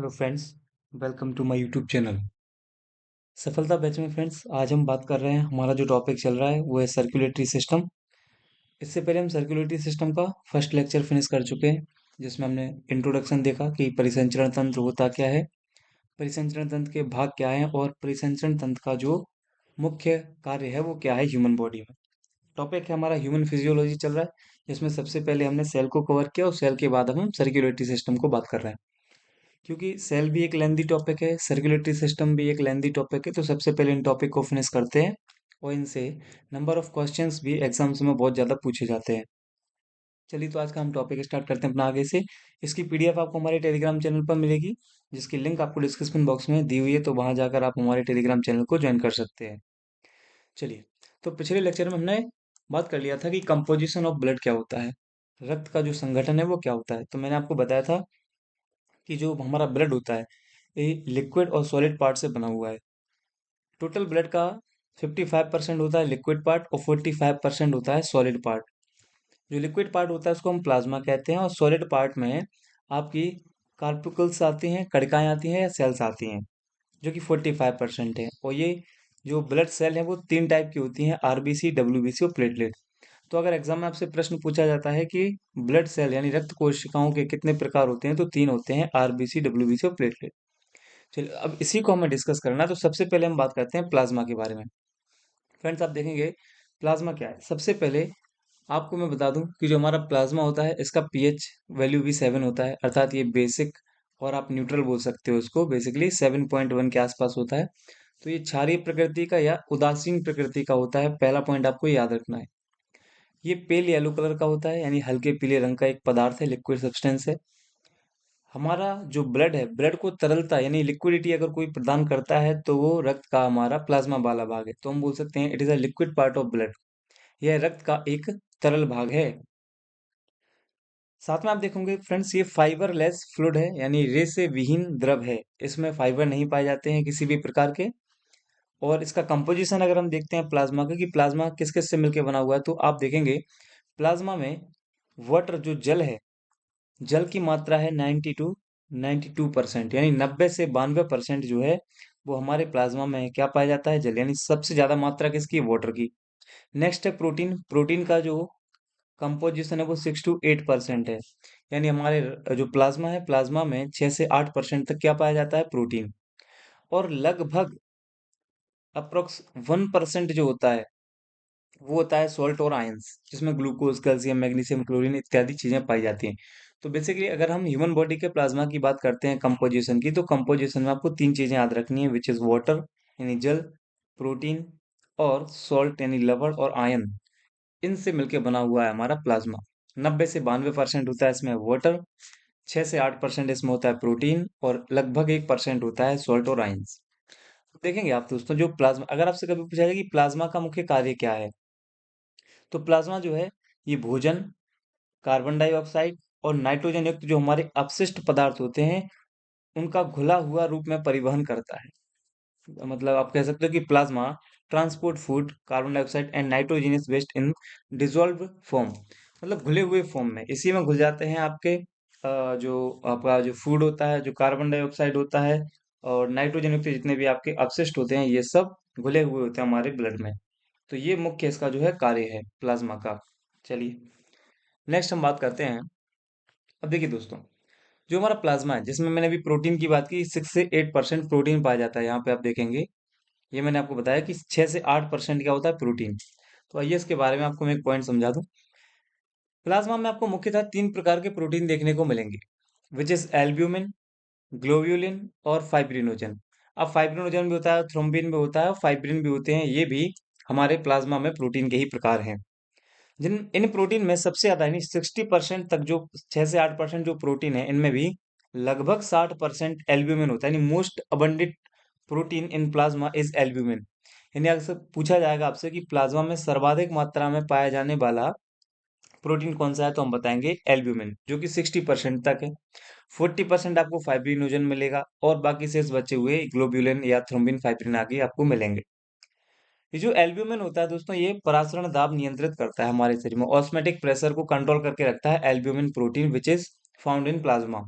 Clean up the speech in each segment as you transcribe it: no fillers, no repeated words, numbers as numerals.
Hello friends, welcome to my YouTube channel. सफलता batch में friends, आज हम बात कर रहे हैं, हमारा जो टॉपिक चल रहा है वो है सर्कुलेटरी सिस्टम। इससे पहले हम सर्कुलेटरी सिस्टम का फर्स्ट लेक्चर फिनिश कर चुके हैं, जिसमें हमने इंट्रोडक्शन देखा कि परिसंचरण तंत्र होता क्या है, परिसंचरण तंत्र के भाग क्या हैं और परिसंचरण तंत्र का जो मुख्य कार्य है वो क्या है ह्यूमन बॉडी में। टॉपिक है हमारा ह्यूमन फिजियोलॉजी चल रहा है, जिसमें सबसे पहले हमने सेल को कवर किया और सेल के बाद हम सर्कुलेटरी सिस्टम को बात कर रहे हैं। क्योंकि सेल भी एक लेंदी टॉपिक है, सर्कुलेटरी सिस्टम भी एक लेंदी टॉपिक है, तो सबसे पहले इन टॉपिक को फिनिश करते हैं और इनसे नंबर ऑफ क्वेश्चंस भी एग्जाम्स में बहुत ज़्यादा पूछे जाते हैं। चलिए, तो आज का हम टॉपिक स्टार्ट करते हैं अपना आगे से। इसकी पीडीएफ आपको हमारे टेलीग्राम चैनल पर मिलेगी, जिसकी लिंक आपको डिस्क्रिप्शन बॉक्स में दी हुई है, तो वहां जाकर आप हमारे टेलीग्राम चैनल को ज्वाइन कर सकते हैं। चलिए, तो पिछले लेक्चर में हमने बात कर लिया था कि कंपोजिशन ऑफ ब्लड क्या होता है, रक्त का जो संगठन है वो क्या होता है। तो मैंने आपको बताया था कि जो हमारा ब्लड होता है ये लिक्विड और सॉलिड पार्ट से बना हुआ है। टोटल ब्लड का 55% होता है लिक्विड पार्ट और 45% होता है सॉलिड पार्ट। जो लिक्विड पार्ट होता है उसको हम प्लाज्मा कहते हैं और सॉलिड पार्ट में आपकी कार्पिकल्स आती हैं, कणिकाएं आती हैं या सेल्स आती हैं, जो कि 45% है। और ये जो ब्लड सेल है वो तीन टाइप की होती हैं, आरबीसी, डब्ल्यूबीसी और प्लेटलेट। तो अगर एग्जाम में आपसे प्रश्न पूछा जाता है कि ब्लड सेल यानी रक्त कोशिकाओं के कितने प्रकार होते हैं, तो तीन होते हैं, आरबीसी, डब्ल्यूबीसी और प्लेटलेट। चलिए, अब इसी को हमें डिस्कस करना है, तो सबसे पहले हम बात करते हैं प्लाज्मा के बारे में। फ्रेंड्स, आप देखेंगे प्लाज्मा क्या है। सबसे पहले आपको मैं बता दूं कि जो हमारा प्लाज्मा होता है इसका पीएच वैल्यू भी 7 होता है, अर्थात ये बेसिक और आप न्यूट्रल बोल सकते हो इसको, बेसिकली 7.1 के आसपास होता है। तो ये क्षारीय प्रकृति का या उदासीन प्रकृति का होता है, पहला पॉइंट आपको याद रखना है। ये पेल येलो कलर का होता है, यानी हल्के पीले रंग का एक पदार्थ है, लिक्विड सब्सटेंस है। हमारा जो ब्लड है, ब्लड को तरलता यानी लिक्विडिटी अगर कोई प्रदान करता है तो वो रक्त का हमारा प्लाज्मा वाला भाग है, तो हम बोल सकते हैं it is a liquid part of blood. यह रक्त का एक तरल भाग है। साथ में आप देखोगे फ्रेंड्स, ये फाइबरलेस फ्लूइड है, यानी रे से विहीन द्रव है। इसमें फाइबर नहीं पाए जाते हैं किसी भी प्रकार के। और इसका कंपोजिशन अगर हम देखते हैं प्लाज्मा का, कि प्लाज्मा किस किस से मिलकर बना हुआ है, तो आप देखेंगे प्लाज्मा में वाटर जो जल है, जल की मात्रा है 92% यानी 90 से 92% जो है वो हमारे प्लाज्मा में क्या पाया जाता है, जल। यानी सबसे ज्यादा मात्रा किसकी है, वाटर की। नेक्स्ट है प्रोटीन। प्रोटीन का जो कंपोजिशन है वो 6 to 8% है, यानी हमारे जो प्लाज्मा है, प्लाज्मा में 6 से 8% तक क्या पाया जाता है, प्रोटीन। और लगभग अप्रोक्स 1% जो होता है वो होता है सॉल्ट और आयंस, जिसमें ग्लूकोज, कैल्शियम, मैग्नीशियम, क्लोरीन इत्यादि चीजें पाई जाती हैं। तो बेसिकली अगर हम ह्यूमन बॉडी के प्लाज्मा की बात करते हैं कंपोजिशन की, तो कंपोजिशन में आपको तीन चीजें याद रखनी है, विच इज वाटर यानी जल, प्रोटीन और सॉल्ट यानी लवण और आयन। इनसे मिलकर बना हुआ है हमारा प्लाज्मा। 90 से 92% होता है इसमें वाटर, 6 से 8% इसमें होता है प्रोटीन और लगभग 1% होता है सॉल्ट और आयंस। देखेंगे आप दोस्तों, जो प्लाज्मा, अगर आपसे कभी पूछा जाए कि प्लाज्मा का मुख्य कार्य क्या है, तो प्लाज्मा जो है ये भोजन, कार्बन डाइऑक्साइड और नाइट्रोजन युक्त जो हमारे अपशिष्ट पदार्थ होते हैं उनका घुला हुआ रूप में परिवहन करता है। मतलब आप कह सकते हो कि plasma transport food, carbon dioxide and nitrogenous waste in dissolved form, मतलब घुले हुए फॉर्म में, इसी में घुल जाते हैं आपके जो आपका जो फूड होता है, जो कार्बन डाइऑक्साइड होता है और नाइट्रोजन युक्त जितने भी आपके अपशिष्ट होते हैं, ये सब घुले हुए होते हैं हमारे ब्लड में। तो ये मुख्य इसका जो है कार्य है प्लाज्मा का। चलिए, नेक्स्ट हम बात करते हैं। अब देखिए दोस्तों, जो हमारा प्लाज्मा है, जिसमें मैंने अभी प्रोटीन की बात की, 6 से 8% प्रोटीन पाया जाता है। यहाँ पे आप देखेंगे, ये मैंने आपको बताया कि 6 से 8% क्या होता है, प्रोटीन। तो आइए इसके बारे में आपको मैं एक पॉइंट समझा दूं। प्लाज्मा में आपको मुख्यतः तीन प्रकार के प्रोटीन देखने को मिलेंगे, विच इज एल्ब्यूमिन, ग्लोब्यूलिन और फाइब्रिनोजन। अब फाइब्रिनोजन भी होता है, थ्रोम्बिन भी होता है और फाइब्रिन भी होते हैं, ये भी हमारे प्लाज्मा में प्रोटीन के ही प्रकार हैं। जिन इन प्रोटीन में सबसे ज्यादा यानी 60% तक, जो 6 से 8% जो प्रोटीन है, इनमें भी लगभग 60% एल्ब्यूमिन होता है, यानी most abundant protein in plasma is albumin. यानी अगर पूछा जाएगा आपसे कि प्लाज्मा में सर्वाधिक मात्रा में पाया जाने वाला प्रोटीन कौन सा है, तो हम बताएंगे एल्ब्यूमिन, जो कि 60% तक है। 40% आपको फाइब्रिनोजन मिलेगा और बाकी शेष बचे हुए ग्लोब्यूलिन या थ्रोम्बिन, फाइब्रिन आगे आपको मिलेंगे। ये जो एल्ब्यूमिन होता है दोस्तों, ये परासरण दाब नियंत्रित करता है हमारे शरीर में, ऑस्मेटिक प्रेशर को कंट्रोल करके रखता है albumin protein, which is found in plasma.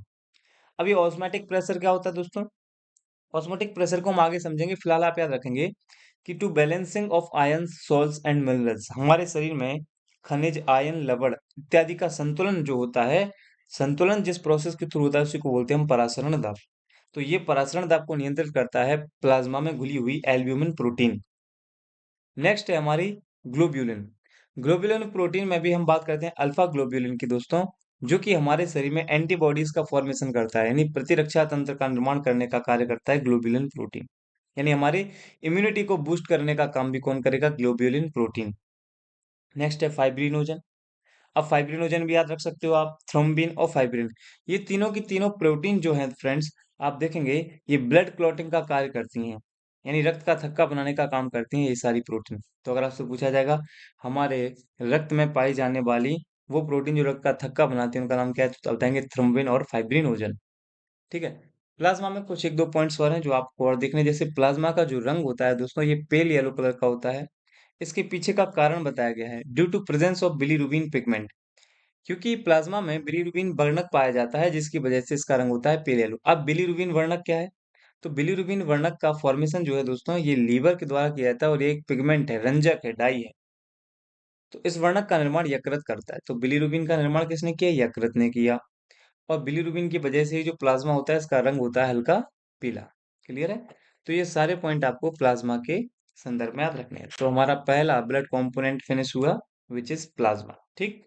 अब ये ऑस्मोटिक प्रेशर क्या होता है दोस्तों? ऑस्मोटिक प्रेशर को हम आगे समझेंगे, फिलहाल आप याद रखेंगे कि to balancing of ions, salts and minerals, हमारे शरीर में खनिज, आयन, लवण इत्यादि का संतुलन जो होता है, संतुलन जिस प्रोसेस के थ्रू होता है उसी को बोलते हैं हम परासरण दाब। तो ये परासरण दाब को नियंत्रित करता है प्लाज्मा में घुली हुई एल्ब्यूमिन प्रोटीन। नेक्स्ट है हमारी ग्लोब्यूलिन। ग्लोब्यूलिन प्रोटीन में भी हम बात करते हैं अल्फा ग्लोब्यूलिन की दोस्तों, जो कि हमारे शरीर में एंटीबॉडीज का फॉर्मेशन करता है, यानी प्रतिरक्षा तंत्र का निर्माण करने का कार्य करता है ग्लोब्यूलिन प्रोटीन। यानी हमारी इम्यूनिटी को बूस्ट करने का काम भी कौन करेगा? Globulin protein. नेक्स्ट है फाइब्रिनोजन। अब फाइब्रिनोजन भी याद रख सकते हो आप, थ्रोम्बिन और फाइब्रिन, ये तीनों की तीनों प्रोटीन जो हैं फ्रेंड्स, आप देखेंगे ये ब्लड क्लॉटिंग का कार्य करती हैं, यानी रक्त का थक्का बनाने का काम करती हैं ये सारी प्रोटीन। तो अगर आपसे पूछा जाएगा हमारे रक्त में पाई जाने वाली वो प्रोटीन जो रक्त का थक्का बनाती है उनका नाम क्या है, तो बताएंगे थ्रोम्बिन और फाइब्रिनोजन। ठीक है। प्लाज्मा में कुछ एक दो पॉइंट्स और हैं जो आपको और देखने, जैसे प्लाज्मा का जो रंग होता है दोस्तों ये पेल येलो कलर का होता है। इसके पीछे का कारण बताया गया है, due to presence of bilirubin pigment, क्योंकि प्लाज्मा में बिलीरुबिन वर्णक पाया जाता है जिसकी वजह से इसका रंग होता है पेल येलो। अब बिलीरुबिन वर्णक क्या है? तो बिलीरुबिन वर्णक का फॉर्मेशन जो है दोस्तों ये लीवर के द्वारा किया जाता है और ये एक पिगमेंट है, रंजक है, डाई है। तो इस वर्णक का निर्माण यकृत करता है। तो बिलीरुबिन का निर्माण किसने किया? यकृत ने किया। और बिलीरुबिन की वजह से ही जो प्लाज्मा होता है इसका रंग होता है हल्का पीला। क्लियर है? तो ये सारे पॉइंट आपको प्लाज्मा के संदर्भ में याद रखने हैं। तो हमारा पहला ब्लड कंपोनेंट फिनिश हुआ, विच इज प्लाज्मा। ठीक।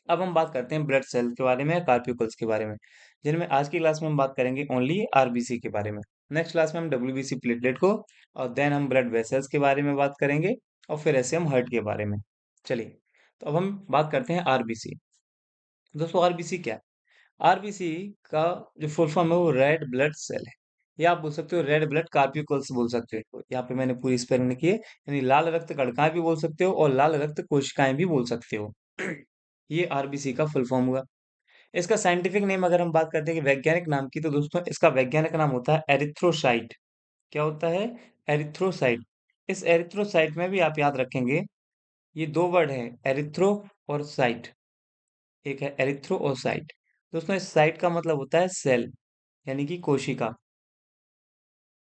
अब हम बात करते हैं ब्लड सेल के बारे में, कार्पिकल्स के बारे में, जिनमें आज की क्लास में हम बात करेंगे ओनली आरबीसी के बारे में। नेक्स्ट क्लास में हम डब्ल्यूबीसी प्लेटलेट को, और देन हम ब्लड वेसल्स के बारे में बात करेंगे, और फिर ऐसे हम हार्ट के बारे में। चलिए, तो अब हम बात करते हैं आरबीसी। दोस्तों आरबीसी क्या है? आरबीसी का जो फुल फॉर्म है वो रेड ब्लड सेल है, या आप बोल सकते हो रेड ब्लड कार्पिकल्स बोल सकते हो। यहाँ पे मैंने पूरी स्पेलिंग लिखी है, यानी लाल रक्त कणिकाएं भी बोल सकते हो और लाल रक्त कोशिकाएं भी बोल सकते हो। ये आरबीसी का फुल फॉर्म हुआ। इसका साइंटिफिक नेम अगर हम बात करते हैं कि वैज्ञानिक नाम की, तो दोस्तों इसका वैज्ञानिक नाम होता है एरिथ्रोसाइट। क्या होता है? एरिथ्रोसाइट। इस एरिथ्रोसाइट में भी आप याद रखेंगे ये दो वर्ड है, एरिथ्रो और साइट। एक है एरिथ्रो और साइट। दोस्तों इस साइट का मतलब होता है सेल, यानी कि कोशिका।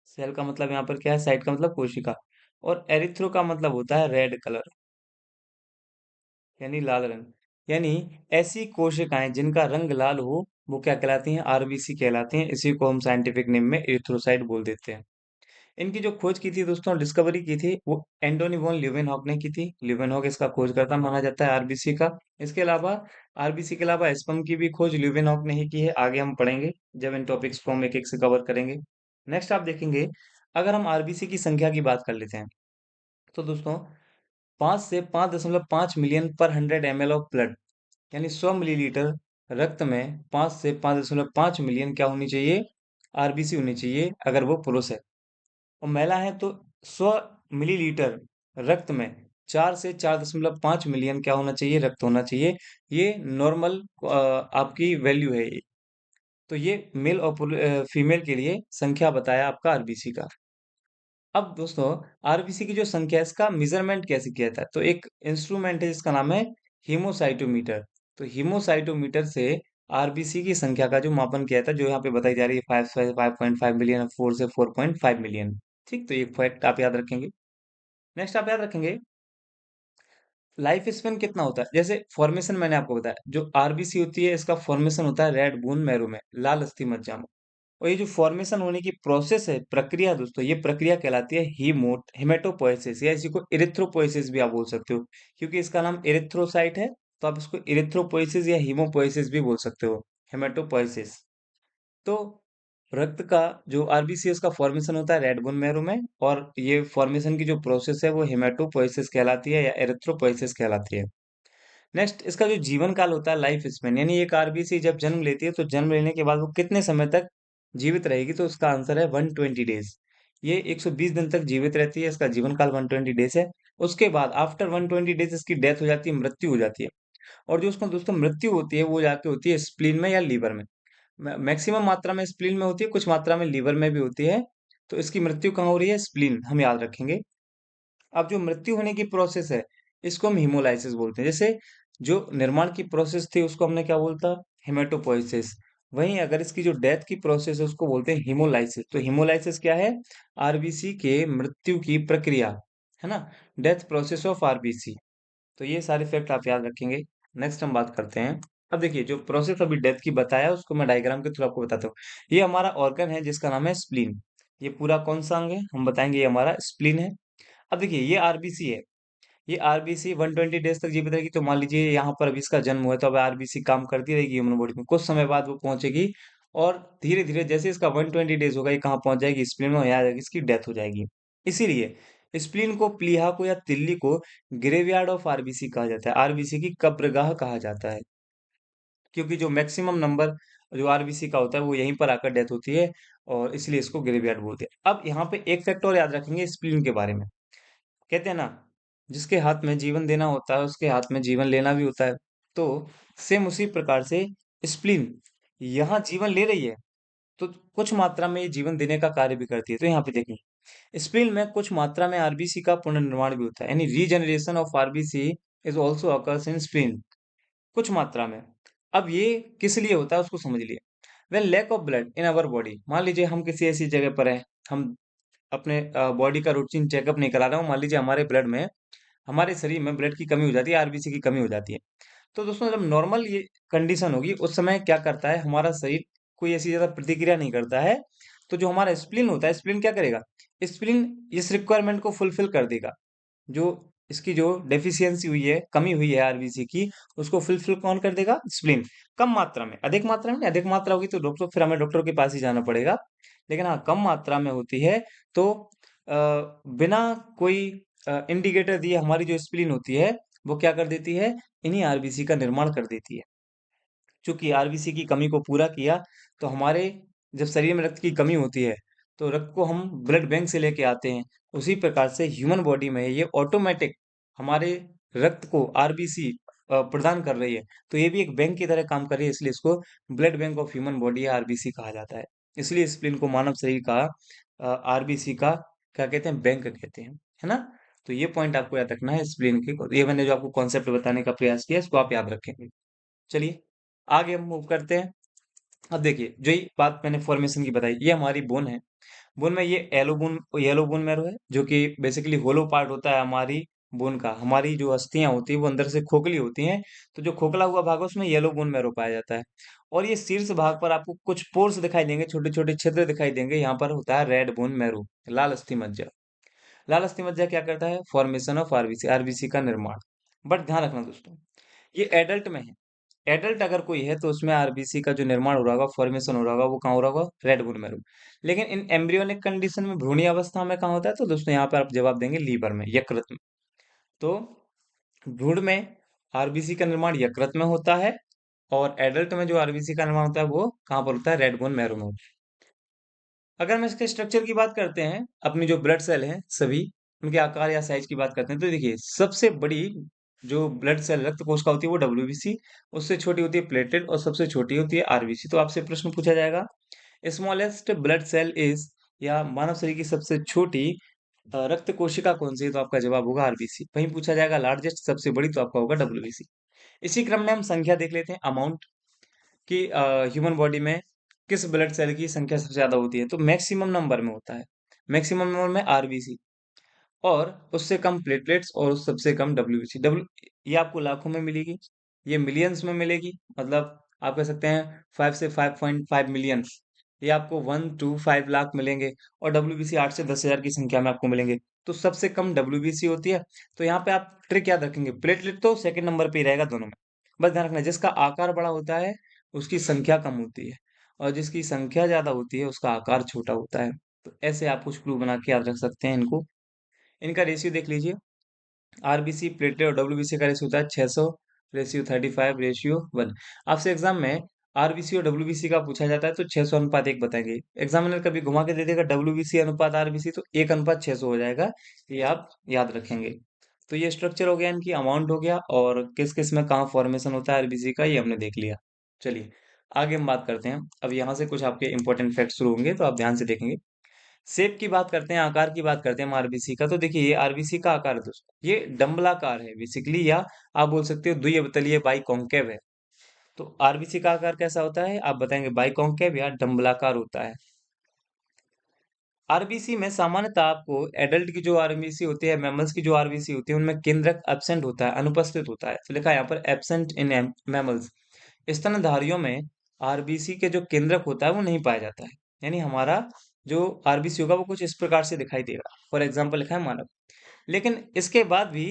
सेल का मतलब यहाँ पर क्या है? साइट का मतलब कोशिका। और एरिथ्रो का मतलब होता है रेड कलर, यानी लाल रंग। यानी ऐसी कोशिकाएं जिनका रंग लाल हो वो क्या कहलाती हैं? आरबीसी कहलाती हैं। इसी को हम साइंटिफिक नेम में एरिथ्रोसाइट बोल देते हैं। इनकी जो खोज की थी दोस्तों, डिस्कवरी की थी, वो एंटोनी वॉन ल्यूवेनहॉक ने की थी। ल्यूवेनहॉक इसका खोजकर्ता माना जाता है आरबीसी का। इसके अलावा आरबीसी के अलावा स्पर्म की भी खोज ल्यूवेनहॉक ने ही की है। आगे हम पढ़ेंगे जब इन टॉपिक्स को हम एक एक से कवर करेंगे। नेक्स्ट आप देखेंगे, अगर हम आरबीसी की संख्या की बात कर लेते हैं, तो दोस्तों 5 से 5.5 मिलियन पर 100 ml ऑफ ब्लड, यानी 100 मिलीलीटर रक्त में 5 से 5.5 मिलियन क्या होनी चाहिए? आरबीसी होनी चाहिए, अगर वो पुरुष है। और महिला है तो 100 मिलीलीटर रक्त में 4 से 4.5 मिलियन क्या होना चाहिए? रक्त होना चाहिए। ये नॉर्मल आपकी वैल्यू है ये। तो ये मेल और फीमेल के लिए संख्या बताया आपका आरबीसी का। अब दोस्तों आरबीसी की जो संख्या है इसका मेजरमेंट कैसे किया जाता है? तो एक इंस्ट्रूमेंट है जिसका नाम है हीमोसाइटोमीटर। तो हीमोसाइटोमीटर से आरबीसी की संख्या का जो मापन किया जाता है, जो यहाँ पे बताई जा रही है 5 से 5.5 मिलियन, 4 से 4.5 मिलियन। ठीक, तो ये फैक्ट आप याद रखेंगे। नेक्स्ट आप याद रखेंगे लाइफ स्पेन कितना होता है। जैसे फॉर्मेशन मैंने आपको बताया, जो आरबीसी होती है इसका फॉर्मेशन होता है रेड बोन मैरो में, लाल अस्थि मज्जा में। और ये जो फॉर्मेशन होने की प्रोसेस है, प्रक्रिया दोस्तों, ये प्रक्रिया कहलाती है हिमेटोपोएसिस, या इसी को इरिथ्रोपोएसिस भी आप बोल सकते हो। क्योंकि इसका नाम इरिथ्रोसाइट है तो आप इसको इरिथ्रोपोएसिस या हीमोपोएसिस भी बोल सकते हो, हेमेटोपोएसिस। तो रक्त का जो आरबीसी है उसका फॉर्मेशन होता है रेड बोन मैरो में, और ये फॉर्मेशन की जो प्रोसेस है वो हेमेटोपोएसिस कहलाती है या एरिथ्रोपोएसिस कहलाती है। नेक्स्ट इसका जो जीवन काल होता है, लाइफ स्पेन, यानी एक आरबीसी जब जन्म लेती है तो जन्म लेने के बाद वो कितने समय तक जीवित रहेगी, तो उसका आंसर है 120 डेज। ये 120 दिन तक जीवित रहती है, इसका जीवन काल 120 डेज है। उसके बाद आफ्टर 120 डेज इसकी डेथ हो जाती है, मृत्यु हो जाती है। और जो उसमें दोस्तों मृत्यु होती है वो जाके होती है स्प्लीन में या लीवर में। मैक्सिमम मात्रा में स्प्लीन में होती है, कुछ मात्रा में लीवर में भी होती है। तो इसकी मृत्यु कहाँ हो रही है? स्प्लीन, हम याद रखेंगे। अब जो मृत्यु होने की प्रोसेस है इसको हम हीमोलाइसिस बोलते हैं। जैसे जो निर्माण की प्रोसेस थी उसको हमने क्या बोलता? हेमेटोपोइसिस। वहीं अगर इसकी जो डेथ की प्रोसेस है उसको बोलते हैं हीमोलाइसिस। तो हीमोलाइसिस क्या है? आरबीसी के मृत्यु की प्रक्रिया, है ना? Death process of RBC. तो ये सारे फैक्ट आप याद रखेंगे। नेक्स्ट हम बात करते हैं। अब देखिए जो प्रोसेस अभी डेथ की बताया उसको मैं डायग्राम के थ्रू आपको बताता हूँ। ये हमारा ऑर्गन है जिसका नाम है स्प्लीन। ये पूरा कौन सा अंग है हम बताएंगे, ये हमारा स्प्लीन है। अब देखिए ये आरबीसी है। ये आरबीसी 120 डेज तक जीवित रहेगी। तो मान लीजिए यहाँ पर अभी इसका जन्म हुआ है तो अब आरबीसी काम करती रहेगी ह्यूमन बॉडी में। कुछ समय बाद वो पहुंचेगी और धीरे धीरे जैसे इसका 120 डेज होगा ये कहाँ पहुंच जाएगी, स्प्लीन में, यहाँ आ जाएगी, इसकी डेथ हो जाएगी। इसीलिए स्प्लीन को, प्लीहा को या तिल्ली को ग्रेवयार्ड ऑफ आरबीसी कहा जाता है, आरबीसी की कब्रगाह कहा जाता है। क्योंकि जो मैक्सिमम नंबर जो आरबीसी का होता है वो यहीं पर आकर डेथ होती है और इसलिए इसको ग्रेवयार्ड बोलते हैं। अब यहाँ पे एक फैक्ट और याद रखेंगे स्प्लीन के बारे में। कहते हैं ना, जिसके हाथ में जीवन देना होता है उसके हाथ में जीवन लेना भी होता है। तो सेम उसी प्रकार से स्प्लीन यहाँ जीवन ले रही है तो कुछ मात्रा में ये जीवन देने का कार्य भी करती है। तो यहाँ पे देखिए स्प्लीन में कुछ मात्रा में आरबीसी का पुनर्निर्माण भी होता है, यानी regeneration of RBC is also occurs in spleen, कुछ मात्रा में। अब ये किस लिए होता है उसको समझ लिए। When lack of blood in our body, मान लीजिए हम किसी ऐसी जगह पर हैं, हम अपने बॉडी का रूटीन चेकअप नहीं करा रहे हो, मान लीजिए हमारे ब्लड में, हमारे शरीर में ब्लड की कमी हो जाती है, आरबीसी की कमी हो जाती है। तो दोस्तों जब नॉर्मल ये कंडीशन होगी उस समय क्या करता है हमारा शरीर, कोई ऐसी ज्यादा प्रतिक्रिया नहीं करता है। तो जो हमारा स्प्लीन होता है, स्प्लीन क्या करेगा? स्प्लीन इस रिक्वायरमेंट को फुलफिल कर देगा। जो इसकी जो डेफिशिएंसी हुई है, कमी हुई है आरबीसी की, उसको फुलफिल कौन कर देगा? स्प्लीन। कम मात्रा में, अधिक मात्रा में नहीं, अधिक मात्रा होगी तो डॉक्टर, फिर हमें डॉक्टर के पास ही जाना पड़ेगा। लेकिन हाँ कम मात्रा में होती है तो बिना कोई इंडिकेटर दिए हमारी जो स्प्लीन होती है वो क्या कर देती है? इन्हीं आरबीसी का निर्माण कर देती है। चूंकि आरबीसी की कमी को पूरा किया तो हमारे, जब शरीर में रक्त की कमी होती है तो रक्त को हम ब्लड बैंक से लेके आते हैं। उसी प्रकार से ह्यूमन बॉडी में ये ऑटोमेटिक हमारे रक्त को आरबीसी प्रदान कर रही है। तो ये भी एक बैंक की तरह काम कर रही है, इसलिए इसको blood bank of human body या आरबीसी कहा जाता है। इसलिए स्प्लीन को मानव शरीर का आरबीसी का क्या कहते हैं? बैंक कहते हैं, है ना? तो ये पॉइंट आपको याद रखना है स्प्लीन के, ये मैंने जो आपको कॉन्सेप्ट बताने का प्रयास किया इसको आप याद रखेंगे। चलिए आगे हम मूव करते हैं। अब देखिए जो ये बात मैंने फॉर्मेशन की बताई, ये हमारी बोन है। बोन में ये येलो बोन मैरो है जो कि बेसिकली होलो पार्ट होता है हमारी बोन का। हमारी जो अस्थियां होती है वो अंदर से खोखली होती हैं, तो जो खोखला हुआ भाग है उसमें येलो बोन मैरो पाया जाता है। और ये शीर्ष भाग पर आपको कुछ पोर्स दिखाई देंगे, छोटे छोटे छिद्र दिखाई देंगे, यहाँ पर होता है रेड बोन मैरो, लाल अस्थि मज्जा। लाल अस्थि मज्जा क्या करता है? फॉर्मेशन ऑफ आरबीसी, आरबीसी का निर्माण। बट ध्यान रखना दोस्तों, ये एडल्ट में है। एडल्ट अगर कोई है तो उसमें आरबीसी का जो निर्माण हो रहा होगा, फॉर्मेशन हो रहा होगा, वो कहाँ हो रहा होगा? Red bone marrow. लेकिन इन एम्ब्रियोनिक कंडीशन में, भ्रूणीय अवस्था में कहाँ होता है? तो दोस्तों यहाँ पर आप जवाब देंगे लीवर में, यकृत में। तो भ्रूण में आरबीसी का निर्माण यकृत में होता है और एडल्ट में जो आरबीसी का निर्माण होता है वो कहाँ पर होता है? रेड बोन मैरो में होता है। अगर हम इसके स्ट्रक्चर की बात करते हैं, अपनी जो ब्लड सेल हैं सभी, उनके आकार या साइज की बात करते हैं, तो देखिए सबसे बड़ी जो ब्लड सेल रक्त कोशिका होती है वो डब्ल्यूबीसी, उससे छोटी होती है प्लेटलेट और सबसे छोटी होती है आरबीसी। तो आपसे प्रश्न पूछा जाएगा स्मॉलेस्ट ब्लड सेल इज, या मानव शरीर की सबसे छोटी रक्त कोशिका कौन सी है? तो आपका जवाब होगा आरबीसी। वहीं पूछा जाएगा लार्जेस्ट, सबसे बड़ी, तो आपका होगा डब्ल्यूबीसी। इसी क्रम में हम संख्या देख लेते हैं, अमाउंट कि ह्यूमन बॉडी में किस ब्लड सेल की संख्या सबसे ज्यादा होती है? तो मैक्सिमम नंबर में होता है, मैक्सिमम नंबर में आरबीसी, और उससे कम प्लेटलेट्स और सबसे कम डब्ल्यूबीसी। डब्ल्यू ये आपको लाखों में मिलेगी, ये मिलियंस में मिलेगी, मतलब आप कह सकते हैं 5 से 5.5 मिलियंस, ये आपको 1 to 5 लाख मिलेंगे। और डब्ल्यूबीसी 8 से 10,000 की संख्या में आपको मिलेंगे। तो सबसे कम डब्ल्यूबीसी होती है। तो यहाँ पे आप ट्रिक याद रखेंगे, प्लेटलेट तो सेकंड नंबर पे ही रहेगा दोनों में। बस ध्यान रखना जिसका आकार बड़ा होता है उसकी संख्या कम होती है, और जिसकी संख्या ज्यादा होती है उसका आकार छोटा होता है। तो ऐसे आप कुछ क्लू बना के याद रख सकते हैं इनको। इनका रेशियो देख लीजिए, आरबीसी, प्लेटलेट और डब्ल्यूबीसी का रेशियो होता है 600, रेशियो 35, रेशियो 1। आपसे एग्जाम में आरबीसी और डब्ल्यूबीसी का पूछा जाता है तो 600:1 बताएंगे। एग्जामिनर कभी घुमा के दे देगा डब्ल्यूबीसी अनुपात आरबीसी, तो 1:600 हो जाएगा। ये आप याद रखेंगे। तो ये स्ट्रक्चर हो गया, इनकी अमाउंट हो गया, और किस किस में कहाँ फॉर्मेशन होता है आरबीसी का, ये हमने देख लिया। चलिए आगे हम बात करते हैं। अब यहाँ से कुछ आपके इंपॉर्टेंट फैक्ट शुरू होंगे तो आप ध्यान से देखेंगे। शेप की बात करते हैं, आकार की बात करते हैं हम आरबीसी का। तो देखिए ये आरबीसी का आकार है दोस्तों, ये डंबलाकार है बेसिकली, या आप बोल सकते हो द्विअवतलीय बाई कॉन्केव है। तो आरबीसी का आकार कैसा होता है आप बताएंगे? बाइकॉन्केव या डंबलाकार होता है। आरबीसी में सामान्यतः आपको एडल्ट की जो आरबीसी होती है, मैमल्स की जो आरबीसी होती है, उनमें केंद्रक एब्सेंट होता है, अनुपस्थित होता है। तो लिखा है यहाँ पर एब्सेंट इन मैमल्स। स्तनधारियों में आरबीसी के जो केंद्रक होता है वो नहीं पाया जाता है। यानी हमारा जो आरबीसी होगा वो कुछ इस प्रकार से दिखाई देगा। फॉर एग्जाम्पल लिखा है मानव। लेकिन इसके बाद भी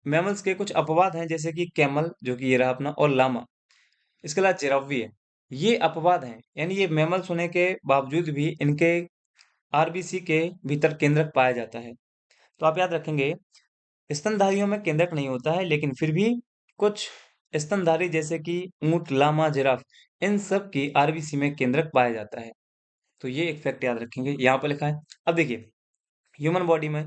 मैमल्स के कुछ अपवाद हैं, जैसे कि कैमल जो कि ये रहा अपना, और लामा। इसके अलावा जिराफ है। ये अपवाद हैं, यानी ये मैमल्स होने के बावजूद भी इनके आरबीसी के भीतर केंद्रक पाया जाता है। तो आप याद रखेंगे, स्तनधारियों में केंद्रक नहीं होता है, लेकिन फिर भी कुछ स्तनधारी जैसे कि ऊंट, लामा, जिराफ, इन सब की आरबीसी में केंद्रक पाया जाता है। तो ये एक फैक्ट याद रखेंगे, यहाँ पर लिखा है। अब देखिए, ह्यूमन बॉडी में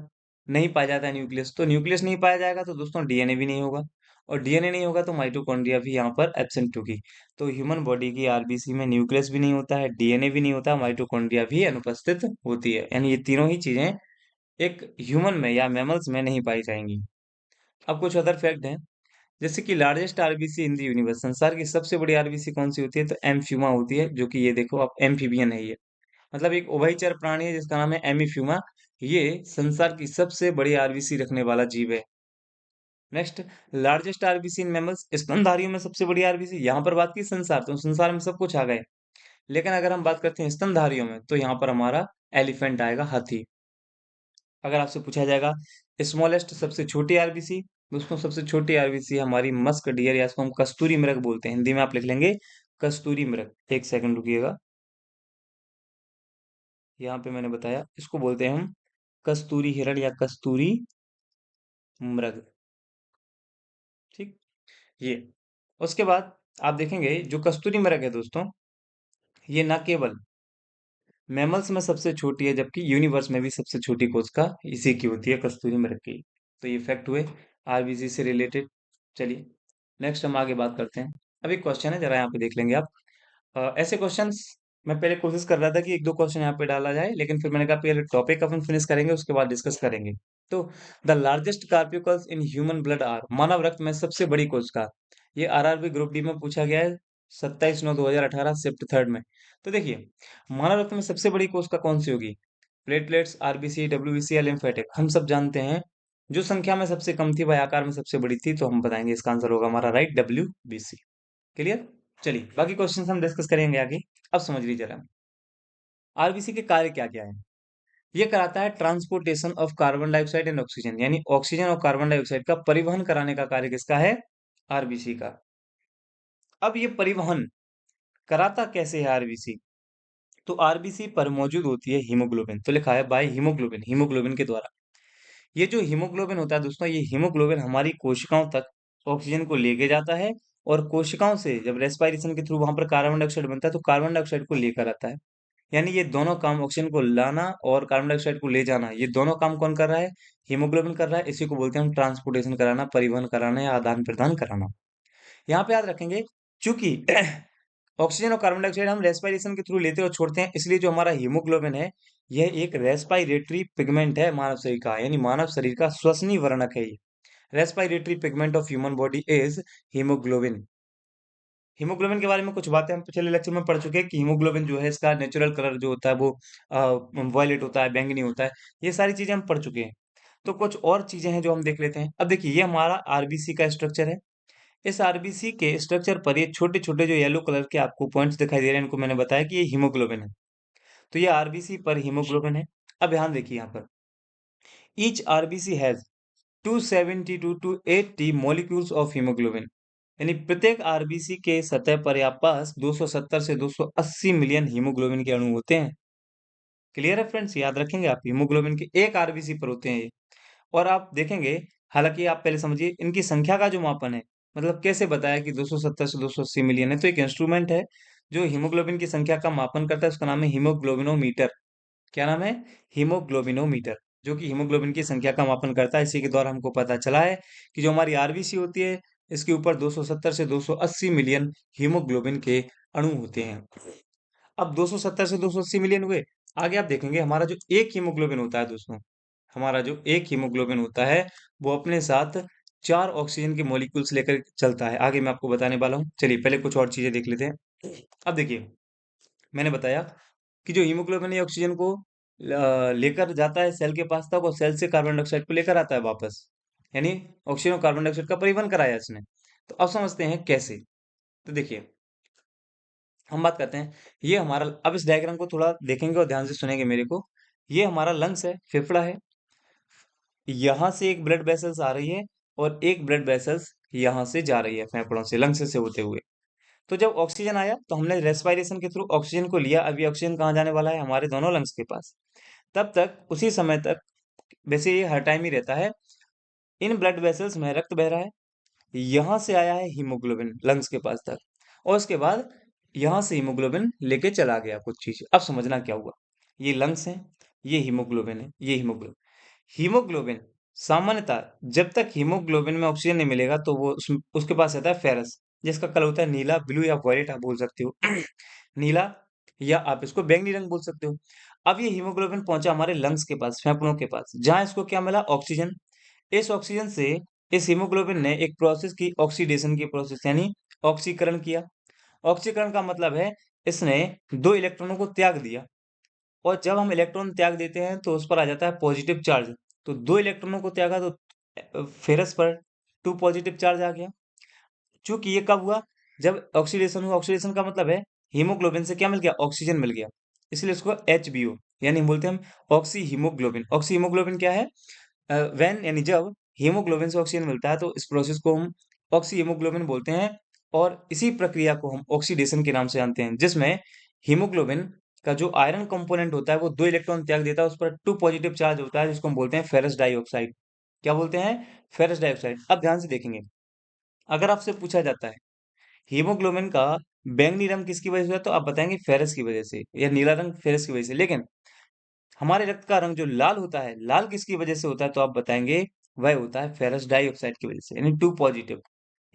नहीं पाया जाता है न्यूक्लियस, तो न्यूक्लियस नहीं पाया जाएगा तो दोस्तों डीएनए भी नहीं होगा, और डीएनए नहीं होगा तो माइटोकॉन्ड्रिया भी यहाँ पर एब्सेंट होगी। तो ह्यूमन बॉडी की आरबीसी में न्यूक्लियस भी नहीं होता है, डीएनए भी नहीं होता, माइटोकॉन्ड्रिया भी अनुपस्थित होती है। यानी ये तीनों ही चीजें एक ह्यूमन में या मैमल्स में नहीं पाई जाएंगी। अब कुछ अदर फैक्ट हैं, जैसे कि largest RBC in the universe, संसार की सबसे बड़ी आरबीसी कौन सी होती है? तो एम्फिमा होती है, जो कि ये देखो आप, एम्फीबियन है ये। मतलब एक उभयचर प्राणी है जिसका नाम है एमिफ्यूमा। ये संसार की सबसे बड़ी आरबीसी रखने वाला जीव है। Next, largest RBC in mammals, स्तनधारियों में सबसे बड़ी आरबीसी। यहाँ पर बात की संसार, तो संसार में सब कुछ आ गए। लेकिन अगर हम बात करते हैं स्तनधारियों में, तो यहाँ पर हमारा एलिफेंट आएगा, हाथी। अगर आपसे पूछा जाएगा स्मॉलेस्ट, सबसे छोटी आरबीसी, दोस्तों सबसे छोटी आरबीसी हमारी मस्क डियर, या इसको हम कस्तूरी मृग बोलते हैं। हिंदी में आप लिख लेंगे कस्तूरी मृग। एक सेकंड रुकिएगा, यहाँ पे मैंने बताया इसको बोलते हैं हम कस्तूरी हिरण या कस्तूरी मृग। ठीक, ये। उसके बाद आप देखेंगे जो कस्तूरी मृग है दोस्तों, ये ना केवल मैमल्स में सबसे छोटी है, जबकि यूनिवर्स में भी सबसे छोटी कोशिका इसी की होती है, कस्तूरी मृग की। तो ये फैक्ट हुए आरबीसी से रिलेटेड। चलिए नेक्स्ट हम आगे बात करते हैं। अब एक क्वेश्चन है, जरा यहाँ पे देख लेंगे आप। ऐसे क्वेश्चंस मैं पहले कोशिश कर रहा था कि एक दो क्वेश्चन यहाँ पे डाला जाए, लेकिन फिर मैंने कहा पहले टॉपिक अपन फिनिश करेंगे, उसके बाद डिस्कस करेंगे। तो the largest corpuscles in human blood are, मानव रक्त में सबसे बड़ी कोशिका। ये आरआरबी ग्रुप डी में पूछा गया है, 27/9/2018 शिफ्ट थर्ड में। तो देखिए, मानव रक्त में सबसे बड़ी कोशिका कौन सी होगी? प्लेटलेट्स, आरबीसी, डब्ल्यूबीसी या लिम्फेटिक? हम सब जानते हैं जो संख्या में सबसे कम थी वह आकार में सबसे बड़ी थी, तो हम बताएंगे इसका आंसर होगा हमारा राइट, डब्ल्यूबीसी। क्लियर? चलिए बाकी क्वेश्चन हम डिस्कस करेंगे आगे। अब समझ लीजिए जरा, आरबीसी के कार्य क्या क्या है। ये कराता है transportation of carbon dioxide and oxygen, यानी ऑक्सीजन और कार्बन डाइऑक्साइड का परिवहन कराने का कार्य किसका है? आरबीसी का। अब ये परिवहन कराता कैसे है आरबीसी? तो आरबीसी पर मौजूद होती है हीमोग्लोबिन, तो लिखा है बाय हीमोग्लोबिन, हीमोग्लोबिन के द्वारा। ये जो हीमोग्लोबिन होता है दोस्तों, ये हीमोग्लोबिन हमारी कोशिकाओं तक ऑक्सीजन को लेके जाता है, और कोशिकाओं से जब रेस्पिरेशन के थ्रू वहां पर कार्बन डाइऑक्साइड बनता है, तो कार्बन डाइऑक्साइड को लेकर आता है। यानी ये दोनों काम, ऑक्सीजन को लाना और कार्बन डाइऑक्साइड को ले जाना, ये दोनों काम कौन कर रहा है? हीमोग्लोबिन कर रहा है। इसी को बोलते हैं हम ट्रांसपोर्टेशन कराना, परिवहन कराना या आदान प्रदान कराना। यहाँ पे याद रखेंगे, चूंकि ऑक्सीजन और कार्बन डाइऑक्साइड हम रेस्पिरेशन के थ्रू लेते और छोड़ते हैं, इसलिए जो हमारा हीमोग्लोबिन है, यह एक रेस्पिरेटरी पिगमेंट है मानव शरीर का, यानी मानव शरीर का श्वसनीय वर्णक है ये। Respiratory pigment of human body is haemoglobin. Haemoglobin के बारे में कुछ बातें हम पिछले लेक्चर में पढ़ चुके हैं कि हीमोग्लोबिन जो है, इसका नेचुरल कलर जो होता है वो वॉयलेट होता है, बैंगनी होता है। ये सारी चीजें हम पढ़ चुके हैं। तो कुछ और चीजें हैं जो हम देख लेते हैं। अब देखिए, ये हमारा आरबीसी का स्ट्रक्चर है। इस आरबीसी के स्ट्रक्चर पर ये छोटे छोटे जो येलो कलर के आपको पॉइंट्स दिखाई दे रहे हैं, इनको मैंने बताया कि ये हीमोग्लोबिन है। तो ये आरबीसी पर हीमोग्लोबिन है। अब ध्यान देखिए यहाँ पर, each RBC has 272 to 80 molecules of haemoglobin. यानी प्रत्येक आरबीसी के सतह पर या पास 270 से 280 मिलियन हीमोग्लोबिन के अणु होते हैं। क्लियर है फ्रेंड्स? याद रखेंगे आप, हीमोग्लोबिन के एक आरबीसी पर होते हैं ये। और आप देखेंगे, हालांकि आप पहले समझिए इनकी संख्या का जो मापन है, मतलब कैसे बताया कि 270 से 280 मिलियन है, तो एक इंस्ट्रूमेंट है जो हीमोग्लोबिन की संख्या का मापन करता है, उसका नाम है हीमोग्लोबिनोमीटर। क्या नाम है? हीमोग्लोबिनोमीटर, जो कि हीमोग्लोबिन की संख्या का मापन करता है। इसी के द्वारा हमको पता चला है कि जो हमारी आरबीसी होती है, इसके ऊपर 270 से 280 मिलियन हीमोग्लोबिन के अणु होते हैं। अब 270 से 280 मिलियन हुए। आगे आप देखेंगे, हमारा जो एक हीमोग्लोबिन होता है दोस्तों, हमारा जो एक हीमोग्लोबिन होता है, वो अपने साथ 4 ऑक्सीजन के मॉलिक्यूल्स लेकर चलता है। आगे मैं आपको बताने वाला हूँ। चलिए पहले कुछ और चीज़ें देख लेते हैं। अब देखिए, मैंने बताया कि जो हीमोग्लोबिन है ऑक्सीजन को लेकर जाता है सेल के पास तक और सेल से कार्बन डाइऑक्साइड को लेकर आता है वापस। यानी ऑक्सीजन और कार्बन डाइऑक्साइड का परिवहन कराया इसने। तो अब समझते हैं कैसे। तो देखिए, हम बात करते हैं, ये हमारा, अब इस डायग्राम को थोड़ा देखेंगे और ध्यान से सुनेंगे मेरे को। ये हमारा लंग्स है, फेफड़ा है। यहाँ से एक ब्लड वेसल्स आ रही है और एक ब्लड वेसल्स यहाँ से जा रही है फेफड़ों से, लंग्स से होते हुए। तो जब ऑक्सीजन आया तो हमने रेस्पिरेशन के थ्रू ऑक्सीजन को लिया। अभी ऑक्सीजन कहाँ जाने वाला है? हमारे दोनों लंग्स के पास। तब तक उसी समय तक, वैसे ये हर टाइम ही रहता है, इन ब्लड वेसल्स में रक्त बह रहा है। यहाँ से आया है हीमोग्लोबिन लंग्स के पास तक, और उसके बाद यहाँ से हीमोग्लोबिन लेके चला गया कुछ चीज। अब समझना क्या हुआ। ये लंग्स हैं, ये हीमोग्लोबिन है, ये हीमोग्लोबिन। हीमोग्लोबिन सामान्यतः जब तक हीमोग्लोबिन में ऑक्सीजन नहीं मिलेगा तो वो उसके पास रहता है फेरस, जिसका कलर होता है नीला, ब्लू या वॉयलेट आप बोल सकते हो। नीला, या आप इसको बैंगनी रंग बोल सकते हो। अब ये हीमोग्लोबिन पहुंचा हमारे लंग्स के पास, फेफड़ों के पास, जहां इसको क्या मिला? ऑक्सीजन। इस ऑक्सीजन से इस हीमोग्लोबिन ने एक प्रोसेस की, ऑक्सीडेशन की प्रोसेस, यानी ऑक्सीकरण किया। ऑक्सीकरण का मतलब है इसने दो इलेक्ट्रॉनों को त्याग दिया, और जब हम इलेक्ट्रॉन त्याग देते हैं तो उस पर आ जाता है पॉजिटिव चार्ज। तो दो इलेक्ट्रॉनों को त्यागा तो फेरस पर टू पॉजिटिव चार्ज आ गया। चूंकि ये कब हुआ? जब ऑक्सीडेशन हुआ। ऑक्सीडेशन का मतलब है हीमोग्लोबिन से क्या मिल गया? ऑक्सीजन मिल गया। इसलिए उसको HBO, यानी हम बोलते हैं हम ऑक्सी हीमोग्लोबिन। ऑक्सी हीमोग्लोबिन क्या है? व्हेन, यानी जब हीमोग्लोबिन से ऑक्सीजन मिलता है तो इस प्रोसेस को हम ऑक्सी हीमोग्लोबिन बोलते हैं। और इसी प्रक्रिया को हम ऑक्सीडेशन के नाम से जानते हैं, जिसमें हीमोग्लोबिन का जो आयरन कंपोनेंट होता है वो दो इलेक्ट्रॉन त्याग देता है, उस पर टू पॉजिटिव चार्ज होता है, जिसको हम बोलते हैं फेरस डाइऑक्साइड। क्या बोलते हैं? Ferrous dioxide. अब ध्यान से देखेंगे, अगर आपसे पूछा जाता है हीमोग्लोबिन का बैंगनी रंग किसकी वजह से होता है, तो आप बताएंगे फेरस की वजह से, या नीला रंग फेरस की वजह से। लेकिन हमारे रक्त का रंग जो लाल होता है, लाल किसकी वजह से होता है, तो आप बताएंगे वह होता है फेरस डाइऑक्साइड की वजह से, यानी टू पॉजिटिव।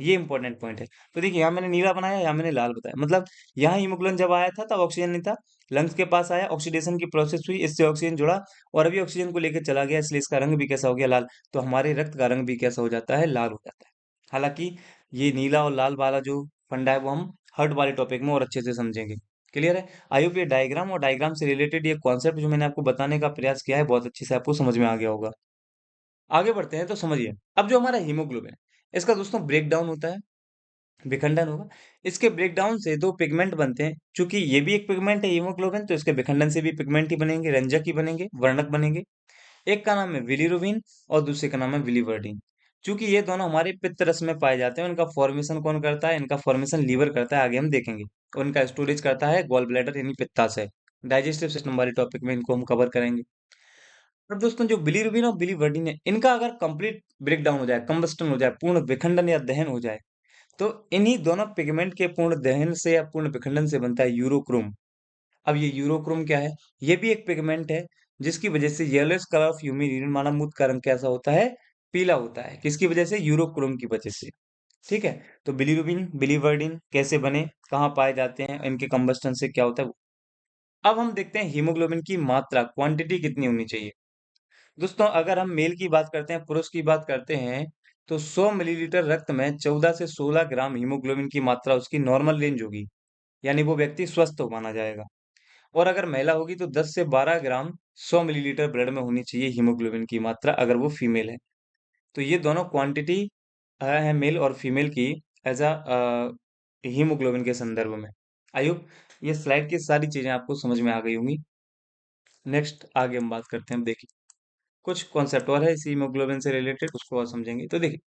ये इंपॉर्टेंट पॉइंट है। तो देखिए, यहाँ मैंने नीला बनाया, यहाँ मैंने लाल बताया। मतलब यहाँ हीमोग्लोबिन जब आया था तब ऑक्सीजन नहीं था, लंग्स के पास आया, ऑक्सीडेशन की प्रोसेस हुई, इससे ऑक्सीजन जुड़ा और अभी ऑक्सीजन को लेकर चला गया, इसलिए इसका रंग भी कैसा हो गया? लाल। तो हमारे रक्त का रंग भी कैसा हो जाता है? लाल हो जाता है। हालांकि ये नीला और लाल वाला जो फंडा है वो हम हर्ट वाले टॉपिक में और अच्छे से समझेंगे। क्लियर है? आई होप ये डायग्राम और डायग्राम से रिलेटेड ये कॉन्सेप्ट जो मैंने आपको बताने का प्रयास किया है बहुत अच्छे से आपको समझ में आ गया होगा। आगे बढ़ते हैं तो समझिए, अब जो हमारा हीमोग्लोबिन है, इसका दोस्तों ब्रेक डाउन होता है, विखंडन होगा। इसके ब्रेक डाउन से दो पिगमेंट बनते हैं। चूंकि ये भी एक पिगमेंट है हीमोग्लोबिन, तो इसके विखंडन से भी पिगमेंट ही बनेंगे, रंजक ही बनेंगे, वर्णक बनेंगे। एक का नाम है बिलीरुबिन और दूसरे का नाम है बिलीवर्डिन। चूंकि ये दोनों हमारे पित्त रस में पाए जाते हैं, इनका फॉर्मेशन कौन करता है? इनका फॉर्मेशन लीवर करता है, आगे हम देखेंगे। और इनका स्टोरेज करता है गॉल ब्लैडर, यानी पित्ताशय। डाइजेस्टिव सिस्टम वाले टॉपिक में इनको हम कवर करेंगे। और दोस्तों, जो बिलीरुबिन और बिलीवर्डिन है, इनका अगर कंप्लीट ब्रेकडाउन हो जाए, कंबस्टन हो जाए, पूर्ण विखंडन या दहन हो जाए, तो इन्हीं दोनों पिगमेंट के पूर्ण दहन से या पूर्ण विखंडन से बनता है यूरोक्रोम। अब ये यूरोक्रोम क्या है? ये भी एक पिगमेंट है, जिसकी वजह से yellowish colour of human urine, मानव मूत्र का रंग कैसा होता है? पीला होता है। किसकी वजह से? यूरोक्रोम की वजह से। ठीक है? तो बिलीरुबिन, बिलीवर्डिन कैसे बने, कहाँ पाए जाते हैं, इनके कंबस्टन से क्या होता है? अब हम देखते हैं हीमोग्लोबिन की मात्रा, क्वांटिटी कितनी होनी चाहिए। दोस्तों, अगर हम मेल की बात करते हैं, पुरुष की बात करते हैं, तो 100 मिलीलीटर रक्त में 14 से 16 ग्राम हीमोग्लोबिन की मात्रा उसकी नॉर्मल रेंज होगी, यानी वो व्यक्ति स्वस्थ हो माना जाएगा। और अगर महिला होगी तो 10 से 12 ग्राम 100 मिलीलीटर ब्लड में होनी चाहिए हीमोग्लोबिन की मात्रा, अगर वो फीमेल है। तो ये दोनों क्वांटिटी है मेल और फीमेल की, एज अ हीमोग्लोबिन के संदर्भ में। आई होप ये स्लाइड की सारी चीजें आपको समझ में आ गई होंगी। नेक्स्ट आगे हम बात करते हैं। देखिए, कुछ कॉन्सेप्ट और है इसी हीमोग्लोबिन से रिलेटेड, उसको और समझेंगे। तो देखिए,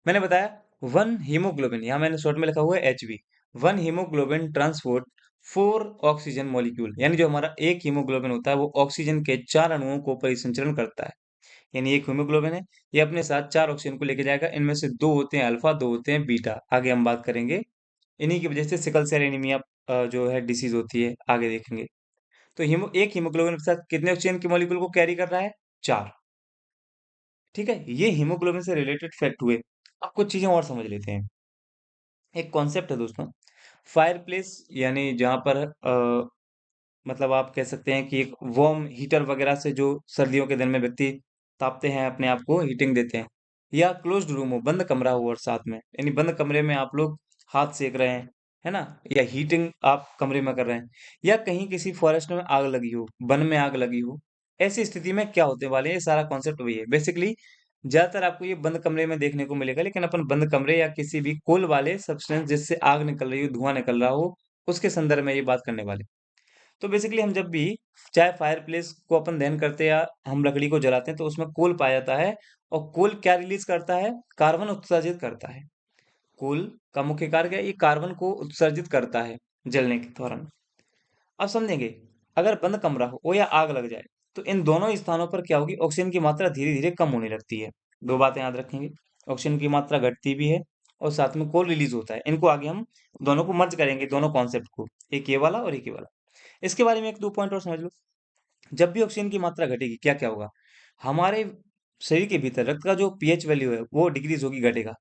मैंने बताया वन हीमोग्लोबिन, यहाँ मैंने शॉर्ट में लिखा हुआ है HB। One haemoglobin transport 4 oxygen molecule, यानी जो हमारा एक हीमोग्लोबिन होता है वो ऑक्सीजन के 4 अणुओं को परिसंचरण करता है। यानी एक हीमोग्लोबिन है, ये अपने साथ 4 ऑक्सीजन को लेके जाएगा। इनमें से दो होते हैं अल्फा, दो होते हैं बीटा। आगे हम बात करेंगे। इन्हीं की वजह से सिकल सेल एनीमिया जो है डिसीज होती है, आगे देखेंगे। तो एक हीमोग्लोबिन के साथ कितने ऑक्सीजन की मॉलिक्यूल को कैरी कर रहा है? 4। ठीक है? ये हीमोग्लोबिन से रिलेटेड फैक्ट हुए। अब कुछ चीजें और समझ लेते हैं। एक कॉन्सेप्ट है दोस्तों, फायर प्लेस, यानी जहां पर मतलब आप कह सकते हैं कि एक वार्म हीटर वगैरह से जो सर्दियों के दिन में व्यक्ति तापते हैं, अपने आप को हीटिंग देते हैं, या क्लोज्ड रूम हो, बंद कमरा हो और साथ में, यानी बंद कमरे में आप लोग हाथ सेक रहे हैं, है ना? या हीटिंग आप कमरे में कर रहे हैं, या कहीं किसी फॉरेस्ट में आग लगी हो, वन में आग लगी हो, ऐसी स्थिति में क्या होने वाले हैं, ये सारा कॉन्सेप्ट वही है। बेसिकली ज्यादातर आपको ये बंद कमरे में देखने को मिलेगा, लेकिन अपन बंद कमरे या किसी भी कोल वाले सब्सटेंस जिससे आग निकल रही हो, धुआं निकल रहा हो, उसके संदर्भ में ये बात करने वाले। तो बेसिकली हम जब भी चाहे फायर प्लेस को अपन दहन करते हैं या हम लकड़ी को जलाते हैं, तो उसमें कोल पाया जाता है, और कोल क्या रिलीज करता है? कार्बन उत्सर्जित करता है। कोल का मुख्य कार्य क्या है? ये कार्बन को उत्सर्जित करता है जलने के दौरान। अब समझेंगे, अगर बंद कमरा हो या आग लग जाए, तो इन दोनों स्थानों पर क्या होगी? ऑक्सीजन की मात्रा धीरे धीरे कम होने लगती है। दो बातें याद रखेंगे, ऑक्सीजन की मात्रा घटती भी है और साथ में कोल रिलीज होता है। इनको आगे हम दोनों को मर्ज करेंगे, दोनों कॉन्सेप्ट को, एक ये वाला और एक ये वाला। इसके बारे में एक दो पॉइंट और समझ लो। जब भी ऑक्सीजन की मात्रा घटेगी, क्या क्या होगा? हमारे शरीर के भीतर रक्त का जो पीएच वैल्यू है वो डिक्रीज होगी, घटेगा।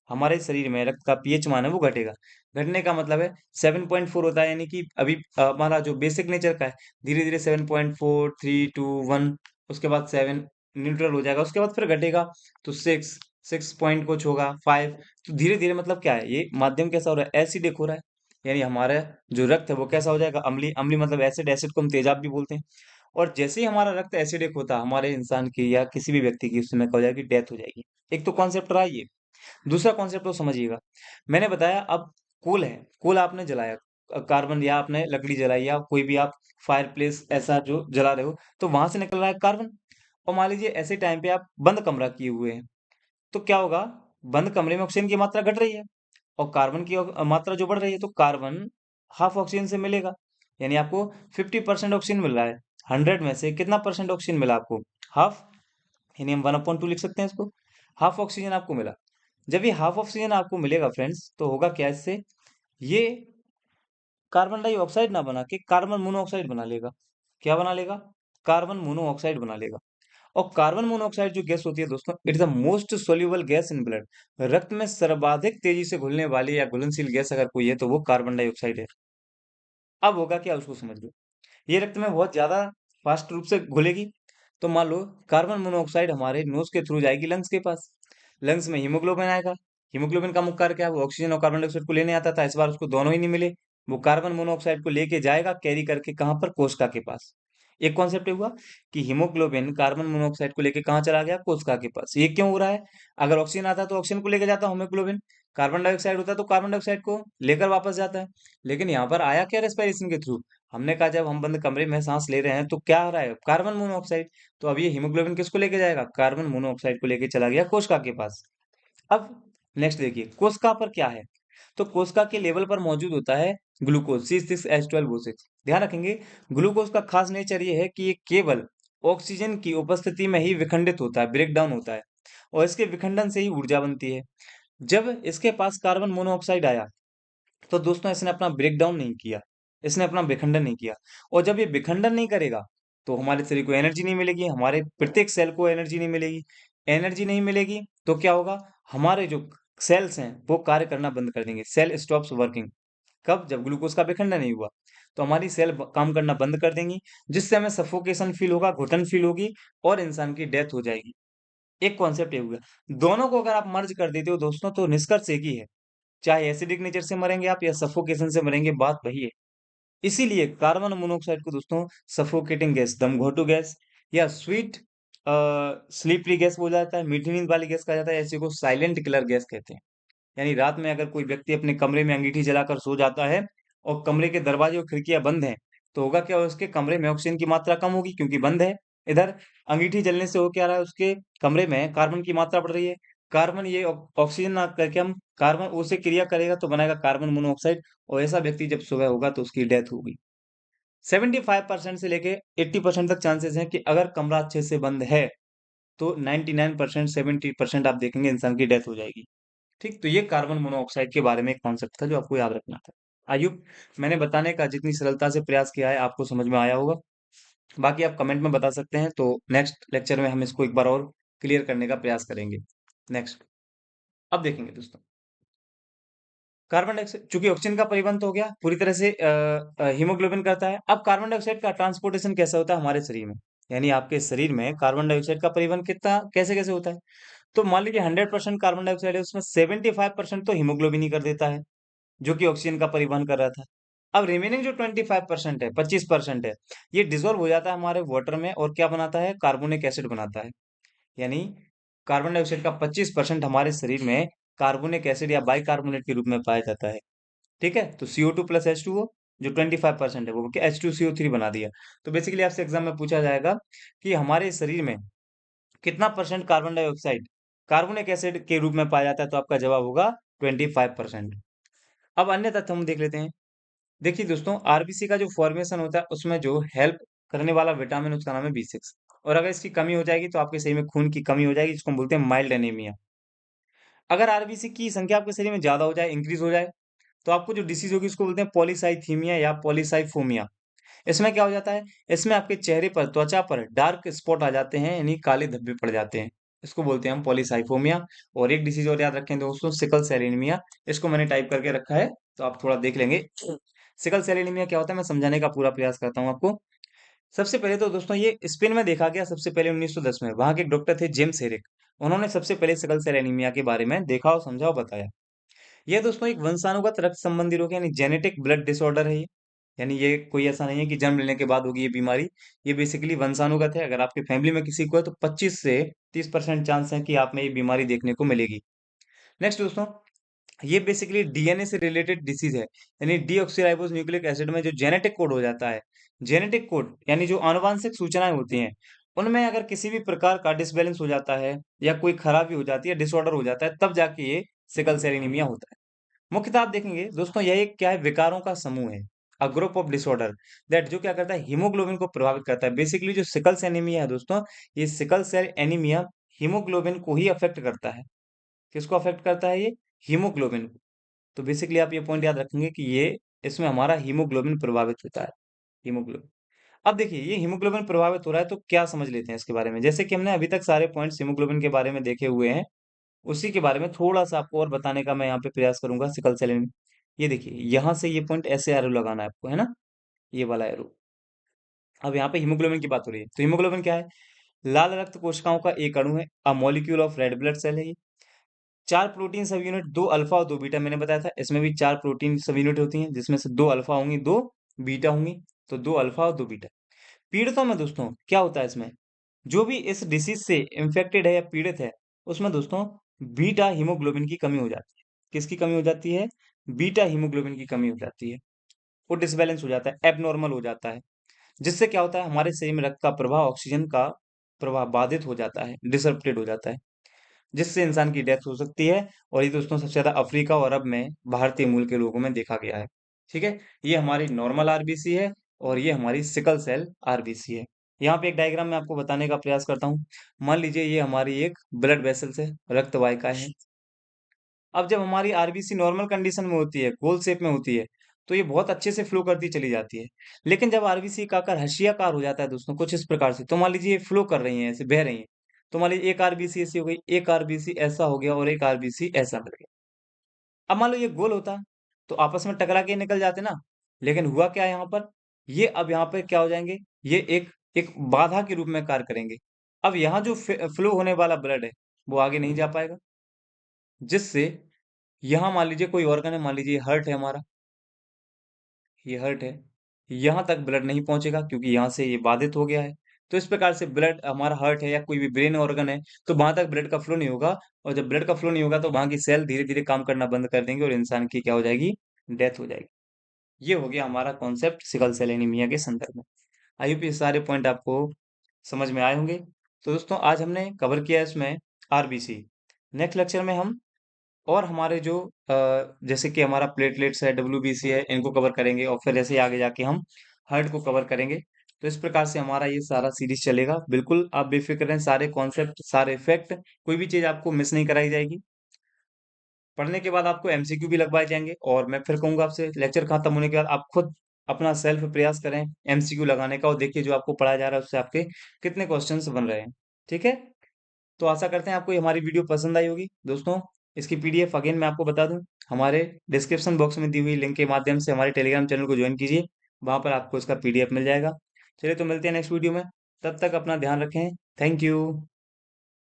हमारे शरीर में रक्त का पीएच मान है वो घटेगा। घटने का मतलब है 7.4 होता है, यानी कि अभी हमारा जो बेसिक नेचर का है, धीरे धीरे 7.4, 3, 2, 1, उसके बाद 7 न्यूट्रल हो जाएगा, उसके बाद फिर घटेगा तो 6 पॉइंट कुछ होगा, 5। तो धीरे धीरे मतलब क्या है, ये माध्यम कैसा हो रहा है? एसिडिक हो रहा है। यानी हमारा जो रक्त है वो कैसा हो जाएगा? अम्लीय। अम्लीय मतलब एसिड, एसिड को हम तेजाब भी बोलते हैं। और जैसे ही हमारा रक्त एसिडिक होता है, हमारे इंसान की या किसी भी व्यक्ति की, उस समय क्या हो जाएगी? डेथ हो जाएगी। एक तो कॉन्सेप्ट रहा ये। दूसरा कॉन्सेप्ट तो समझिएगा, मैंने बताया अब कोल है, कोल आपने जलाया, कार्बन, या आपने लकड़ी जलाई, या कोई भी आप फायर प्लेस ऐसा जो जला रहे हो, तो वहां से निकल रहा है कार्बन। और मान लीजिए ऐसे टाइम पे आप बंद कमरा किए हुए हैं, तो क्या होगा? बंद कमरे में ऑक्सीजन की मात्रा घट रही है और कार्बन की मात्रा जो बढ़ रही है, तो कार्बन हाफ ऑक्सीजन से मिलेगा। यानी आपको 50% ऑक्सीजन मिल रहा है। 100 में से कितना परसेंट ऑक्सीजन मिला आपको? हाफ। यानी हम 1/2 लिख सकते हैं इसको। हाफ ऑक्सीजन आपको मिला। जब ये हाफ ऑक्सीजन आपको मिलेगा फ्रेंड्स, तो होगा क्या इससे? ये कार्बन डाइऑक्साइड ना बना के कार्बन मोनोऑक्साइड बना लेगा। क्या बना लेगा? कार्बन मोनोऑक्साइड बना लेगा। और कार्बन मोनोऑक्साइड जो गैस होती है दोस्तों, it is the most soluble gas in blood. रक्त में सर्वाधिक तेजी से घुलने वाली या घुलनशील गैस अगर कोई है, तो वो कार्बन डाइऑक्साइड है। अब होगा क्या, उसको समझ लो। ये रक्त में बहुत ज्यादा फास्ट रूप से घुलेगी, तो मान लो कार्बन मोनोऑक्साइड हमारे नोज के थ्रू जाएगी लंग्स के पास। लंग्स में हीमोग्लोबिन आएगा। हीमोग्लोबिन का मुख्य कार्य क्या है? वो ऑक्सीजन और कार्बन डाइऑक्साइड को लेने आता था, इस बार उसको दोनों ही नहीं मिले। वो कार्बन मोनोऑक्साइड को लेके जाएगा कैरी करके, कहाँ पर? कोशिका के पास। एक कॉन्सेप्ट हुआ कि हीमोग्लोबिन कार्बन मोनोऑक्साइड को लेके कहाँ चला गया? कोशिका के पास। ये क्यों हो रहा है? अगर ऑक्सीजन आता तो ऑक्सीजन को लेके जाता हीमोग्लोबिन, कार्बन डाइऑक्साइड होता तो कार्बन डाइऑक्साइड को लेकर वापस जाता है। लेकिन यहाँ पर आया क्या? रेस्पिरेशन के थ्रू। हमने कहा जब हम बंद कमरे में सांस ले रहे हैं तो क्या आ रहा है? Carbon monoxide. तो अब ये हीमोग्लोबिन किसको लेके जाएगा? कार्बन मोनोऑक्साइड को लेके चला गया कोशिका के पास। अब नेक्स्ट देखिए, कोशिका पर क्या है? तो कोशिका के लेवल पर मौजूद होता है ग्लूकोज C6H12O6। ध्यान रखेंगे, ग्लूकोज का खास नेचर ये है कि ये केवल ऑक्सीजन की उपस्थिति में ही विखंडित होता है, ब्रेक डाउन होता है, और इसके विखंडन से ही ऊर्जा बनती है। जब इसके पास कार्बन मोनोऑक्साइड आया, तो दोस्तों इसने अपना ब्रेक डाउन नहीं किया, इसने अपना विखंडन नहीं किया। और जब ये विखंडन नहीं करेगा, तो हमारे शरीर को एनर्जी नहीं मिलेगी, हमारे प्रत्येक सेल को एनर्जी नहीं मिलेगी। एनर्जी नहीं मिलेगी तो क्या होगा? हमारे जो सेल्स हैं वो कार्य करना बंद कर देंगे, सेल स्टॉप्स वर्किंग। कब? जब ग्लूकोज का विखंडन नहीं हुआ, तो हमारी सेल काम करना बंद कर देंगी, जिससे हमें सफोकेशन फील होगा, घुटन फील होगी, और इंसान की डेथ हो जाएगी। एक कॉन्सेप्ट ये हो गया। दोनों को अगर आप मर्ज कर देते हो दोस्तों, तो निष्कर्ष एक ही है, चाहे एसिडिक नेचर से मरेंगे आप या सफोकेशन से मरेंगे, बात वही है। इसीलिए कार्बन मोनोऑक्साइड को दोस्तों सफोकेटिंग गैस, दमघोटू गैस, या स्वीट स्लीपरी गैस बोला जाता है, मीठी नींद वाली गैस कहा जाता है, ऐसे को साइलेंट किलर गैस कहते हैं। यानी रात में अगर कोई व्यक्ति अपने कमरे में अंगीठी जलाकर सो जाता है और कमरे के दरवाजे और खिड़कियां बंद हैं, तो होगा क्या? उसके कमरे में ऑक्सीजन की मात्रा कम होगी क्योंकि बंद है। इधर अंगीठी जलने से हो क्या रहा है? उसके कमरे में कार्बन की मात्रा बढ़ रही है। कार्बन ये ऑक्सीजन ना करके हम कार्बन उसे क्रिया करेगा तो बनाएगा कार्बन मोनोऑक्साइड, और ऐसा व्यक्ति जब सुबह होगा तो उसकी डेथ होगी। 75% से लेके 80% तक चांसेस हैं कि अगर कमरा अच्छे से बंद है, तो 99%, 70% आप देखेंगे इंसान की डेथ हो जाएगी। ठीक, तो ये कार्बन मोनोऑक्साइड के बारे में एक कॉन्सेप्ट था जो आपको याद रखना था। आयुब, मैंने बताने का जितनी सरलता से प्रयास किया है आपको समझ में आया होगा। बाकी आप कमेंट में बता सकते हैं, तो नेक्स्ट लेक्चर में हम इसको एक बार और क्लियर करने का प्रयास करेंगे। नेक्स्ट, अब देखेंगे दोस्तों, कार्बन डाइऑक्साइड, चूंकि ऑक्सीजन का परिवहन तो हो गया पूरी तरह से, हीमोग्लोबिन करता है। अब कार्बन डाइऑक्साइड का ट्रांसपोर्टेशन कैसा होता है हमारे शरीर में? यानी आपके शरीर में कार्बन डाइऑक्साइड का परिवहन कितना, कैसे कैसे होता है? तो मान लीजिए 100% कार्बन डाइऑक्साइड है, उसमें 75% तो हीमोग्लोबिन ही कर देता है, जो कि ऑक्सीजन का परिवहन कर रहा था। अब रिमेनिंग जो 25% है, 25% है, ये डिसॉल्व हो जाता है हमारे वाटर में और क्या बनाता है? कार्बोनिक एसिड बनाता है। यानी कार्बन डाइऑक्साइड का 25% हमारे शरीर में कार्बोनिक एसिड या बाइकार्बोनेट के रूप में पाया जाता है। ठीक है? तो CO2 प्लस H2O जो 25% है वो H2CO3 बना दिया। तो बेसिकली आपसे एग्जाम में पूछा जाएगा कि हमारे शरीर में कितना percent carbon dioxide carbonic acid के रूप में पाया जाता है, तो आपका जवाब होगा 25%। अब अन्य तथ्य हम देख लेते हैं। देखिए दोस्तों, आरबीसी का जो फॉर्मेशन होता है उसमें जो हेल्प करने वाला विटामिन उसका नाम है B6। और अगर इसकी कमी हो जाएगी तो आपके शरीर में खून की कमी हो जाएगी, जिसको हम बोलते हैं माइल्ड एनीमिया। अगर आरबीसी की संख्या आपके शरीर में ज्यादा हो जाए, इंक्रीज हो जाए, तो आपको जो डिसीज होगी उसको बोलते हैं पॉलीसाइथीमिया या पॉलीसाइफोमिया। इसमें क्या हो जाता है? इसमें आपके चेहरे पर, त्वचा पर डार्क स्पॉट आ जाते हैं, यानी काले धब्बे पड़ जाते हैं। इसको बोलते हैं हम पॉलीसाइफोमिया। और एक डिसीज और याद रखें दोस्तों, सिकल सेल एनीमिया। इसको मैंने टाइप करके रखा है, तो आप थोड़ा देख लेंगे। सिकल सेल एनीमिया क्या होता है, मैं समझाने का पूरा प्रयास करता हूँ आपको। सबसे पहले तो दोस्तों ये स्पेन में देखा गया सबसे पहले 1910 में। वहां के एक डॉक्टर थे जेम्स हेरिक। उन्होंने सबसे पहले सिकल सेल एनीमिया के बारे में देखा और समझा और बताया। यह दोस्तों एक वंशानुगत रक्त संबंधी रोग है, यानी जेनेटिक ब्लड डिसऑर्डर है ये। यानी ये कोई ऐसा नहीं है कि जन्म लेने के बाद होगी ये बीमारी। ये बेसिकली वंशानुगत है। अगर आपके फैमिली में किसी को है तो 25 से 30% चांस है कि आप में ये बीमारी देखने को मिलेगी। नेक्स्ट दोस्तों, ये बेसिकली डीएनए से रिलेटेड डिसीज है। यानी डीऑक्सीराइबोस न्यूक्लिक एसिड में जो जेनेटिक कोड हो जाता है, जेनेटिक कोड यानी जो आनुवांशिक सूचनाएं होती हैं, उनमें अगर किसी भी प्रकार का डिसबैलेंस हो जाता है या कोई खराबी हो जाती है, डिसऑर्डर हो जाता है, तब जाके ये सिकल सेल एनीमिया होता है। मुख्यतः आप देखेंगे दोस्तों, यह एक क्या है, विकारों का समूह है। A group of disorder that जो क्या करता है, हीमोग्लोबिन को प्रभावित करता है। बेसिकली जो सिकल सेल एनीमिया है दोस्तों, ये सिकल सेल एनीमिया हीमोग्लोबिन को ही अफेक्ट करता है। किसको अफेक्ट करता है ये? हीमोग्लोबिन को। तो बेसिकली आप ये पॉइंट याद रखेंगे कि ये इसमें हमारा हीमोग्लोबिन प्रभावित होता है। हीमोग्लोबिन। अब देखिए, ये हीमोग्लोबिन प्रभावित हो रहा है तो क्या समझ लेते हैं इसके बारे में। जैसे कि हमने अभी तक सारे पॉइंट्स हीमोग्लोबिन के बारे में देखे हुए हैं, उसी के बारे में थोड़ा-सा आपको और बताने का मैं यहाँ पे प्रयास करूँगा सिकल सेल एनीमिया। ये देखिए, यहाँ से ये पॉइंट ऐसे एरो लगाना है आपको, है ना? ये वाला एरो। अब यहाँ पे हीमोग्लोबिन की बात हो रही है। तो हीमोग्लोबिन क्या है? लाल रक्त कोशिकाओं का एक अणु है। A molecule of red blood cell है ये। 4 प्रोटीन सब यूनिट, 2 अल्फा और 2 बीटा मैंने बताया था। इसमें भी 4 प्रोटीन सब यूनिट होती हैं, जिसमें से 2 अल्फा होंगी, 2 बीटा होंगी। तो 2 अल्फा और 2 बीटा। पीड़ितों में दोस्तों क्या होता है इसमें? जो भी इस डिसीज से इन्फेक्टेड है या पीड़ित है, उसमें दोस्तों बीटा हीमोग्लोबिन की कमी हो जाती है। किसकी कमी हो जाती है? बीटा हीमोग्लोबिन की कमी हो जाती है। वो डिसबैलेंस हो जाता है, एबनॉर्मल हो जाता है। जिससे क्या होता है, हमारे शरीर में रक्त का प्रवाह, ऑक्सीजन का प्रवाह बाधित हो जाता है, डिसरप्टेड हो जाता है। जिससे इंसान की डेथ हो सकती है। और ये दोस्तों सबसे ज्यादा अफ्रीका और अरब में भारतीय मूल के लोगों में देखा गया है। ठीक है? ये हमारी नॉर्मल आरबीसी है और ये हमारी सिकल सेल आरबीसी है। यहाँ पे एक डायग्राम में आपको बताने का प्रयास करता हूँ। मान लीजिए ये हमारी एक ब्लड वेसल्स है, रक्त वाहिका है। अब जब हमारी आरबीसी नॉर्मल कंडीशन में होती है, गोल शेप में होती है, तो ये बहुत अच्छे से फ्लो करती चली जाती है। लेकिन जब आरबीसी का आकार हर्षियाकार हो जाता है दोस्तों, कुछ इस प्रकार से, तो मान लीजिए ये फ्लो कर रही हैं, ऐसे बह रही हैं। तो मान लीजिए एक आरबीसी ऐसी हो गई, एक आरबीसी ऐसा हो गया और एक आरबीसी ऐसा मिल गया। अब मान लो ये गोल होता, तो आपस में टकरा के निकल जाते ना। लेकिन हुआ क्या यहाँ पर? ये अब यहाँ पे क्या हो जाएंगे? ये एक एक बाधा के रूप में कार्य करेंगे। अब यहाँ जो फ्लो होने वाला ब्लड है, वो आगे नहीं जा पाएगा। जिससे यहाँ मान लीजिए कोई ऑर्गन है, मान लीजिए हर्ट है हमारा, ये हर्ट है, यहाँ तक ब्लड नहीं पहुंचेगा क्योंकि यहाँ से ये बाधित हो गया है। तो इस प्रकार से ब्लड, हमारा हर्ट है या कोई भी ब्रेन ऑर्गन है, तो वहां तक ब्लड का फ्लो नहीं होगा। और जब ब्लड का फ्लो नहीं होगा तो वहां की सेल धीरे धीरे काम करना बंद कर देंगे और इंसान की क्या हो जाएगी? डेथ हो जाएगी। ये हो गया हमारा कॉन्सेप्ट सिकल सेल एनीमिया के संदर्भ में। आई होप ये सारे पॉइंट आपको समझ में आए होंगे। तो दोस्तों आज हमने कवर किया है इसमें आरबीसी। नेक्स्ट लेक्चर में हम और हमारे जो जैसे कि हमारा प्लेटलेट्स है, डब्ल्यूबीसी है, इनको कवर करेंगे और फिर जैसे आगे जाके हम हार्ट को कवर करेंगे। तो इस प्रकार से हमारा ये सारा सीरीज चलेगा। बिल्कुल आप बेफिक्र रहें, सारे कॉन्सेप्ट, सारे फैक्ट, कोई भी चीज आपको मिस नहीं कराई जाएगी। पढ़ने के बाद आपको एमसीक्यू भी लगवाए जाएंगे और मैं फिर कहूंगा आपसे, लेक्चर खत्म होने के बाद आप खुद अपना सेल्फ प्रयास करें एमसीक्यू लगाने का और देखिए जो आपको पढ़ाया जा रहा है उससे आपके कितने क्वेश्चंस बन रहे हैं। ठीक है? तो आशा करते हैं आपको ये हमारी वीडियो पसंद आई होगी। दोस्तों इसकी पीडीएफ अगेन मैं आपको बता दूं, हमारे डिस्क्रिप्शन बॉक्स में दी हुई लिंक के माध्यम से हमारे टेलीग्राम चैनल को ज्वाइन कीजिए। वहां पर आपको इसका पीडीएफ मिल जाएगा। चलिए तो मिलते हैं नेक्स्ट वीडियो में। तब तक अपना ध्यान रखें। Thank you.